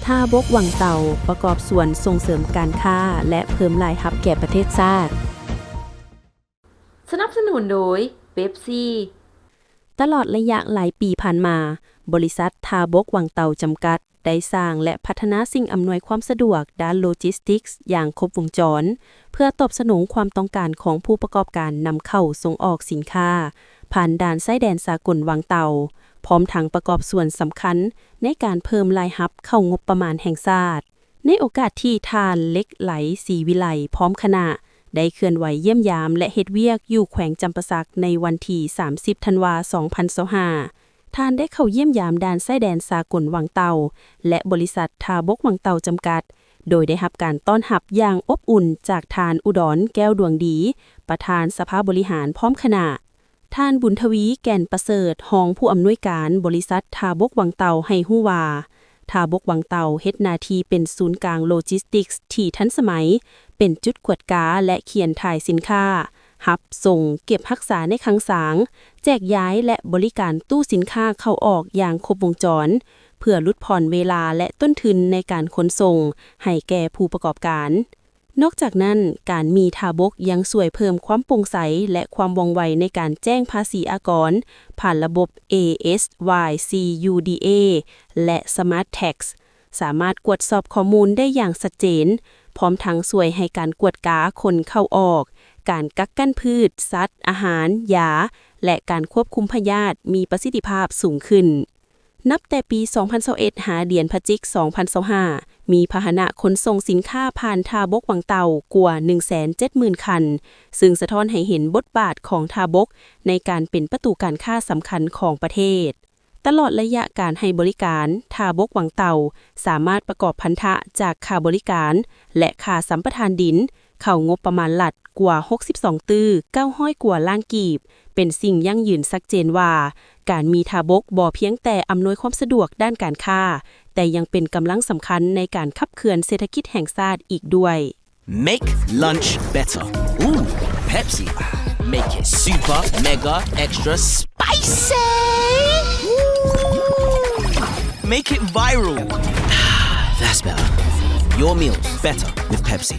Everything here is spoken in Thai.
ท่าบกวังเต่าประกอบส่วนส่งเสริมการค้าและเพิ่มรายรับแก่ประเทศชาติสนับสนุนโดยเป๊ปซี่ตลอดระยะหลายปีผ่านมาบริษัทท่าบกวังเต่าจำกัดได้สร้างและพัฒนาสิ่งอำนวยความสะดวกด้านโลจิสติกส์อย่างครบวงจรเพื่อตอบสนองความต้องการของผู้ประกอบการนำเข้าส่งออกสินค้าผ่านด่านชายแดนสากลวังเต่าพร้อมทั้งประกอบส่วนสำคัญในการเพิ่มรายรับเข้างบประมาณแห่งชาติในโอกาสที่ทานเล็กไหลศรีวิไลพร้อมคณะได้เคลื่อนไหวเยี่ยมยามและเฮ็ดเวียกอยู่แขวงจำปาสักในวันที่30 ธันวาคม 2025ท่านได้เข้าเยี่ยมยามด่านชายแดนสากลวังเต่าและบริษัทท่าบกวังเต่าจำกัดโดยได้รับการต้อนรับอย่างอบอุ่นจากท่านอุดรแก้วดวงดีประธานสภาบริหารพร้อมคณะท่านบุญทวีแก่นประเสริฐรองผู้อำนวยการบริษัทท่าบกวังเต่าให้ฮู้ว่าท่าบกวังเต่าเฮ็ดหน้าที่เป็นศูนย์กลางโลจิสติกส์ที่ทันสมัยเป็นจุดกวดกาและเขียนถ่ายสินค้ารับส่งเก็บรักษาในคลังสางแจกย้ายและบริการตู้สินค้าเข้าออกอย่างครบวงจรเพื่อลดผ่อนเวลาและต้นทุนในการขนส่งให้แก่ผู้ประกอบการนอกจากนั้นการมีท่าบกยังช่วยเพิ่มความโปร่งใสและความว่องไวในการแจ้งภาษีอากรผ่านระบบ ASYCUDA และ Smart Tax สามารถกวดสอบข้อมูลได้อย่างชัดเจนพร้อมทั้งช่วยให้การกวดกาคนเข้าออกการกักกันพืชสัตว์อาหารยาและการควบคุมพยาธิมีประสิทธิภาพสูงขึ้นนับแต่ปี 2021 หาเดือนพฤศจิกายน 2025 มีพาหนะขนส่งสินค้าผ่านท่าบกวังเต่ากว่า 170,000 คันซึ่งสะท้อนให้เห็นบทบาทของท่าบกในการเป็นประตูการค้าสำคัญของประเทศตลอดระยะการให้บริการท่าบกวังเต่าสามารถประกอบพันธะจากค่าบริการและค่าสัมปทานดินเข้างบประมาณหลัดกว่า62ตื้อ900กว่าล้านกีบเป็นสิ่งยั่งยืนชัดเจนว่าการมีท่าบกบ่เพียงแต่อำนวยความสะดวกด้านการค้าแต่ยังเป็นกำลังสำคัญในการขับเคลื่อนเศรษฐกิจแห่งชาติอีกด้วย Make lunch better. Ooh, Pepsi. Make it super, mega, extra spicy. Make it viral. That's better. Your meals better with Pepsi.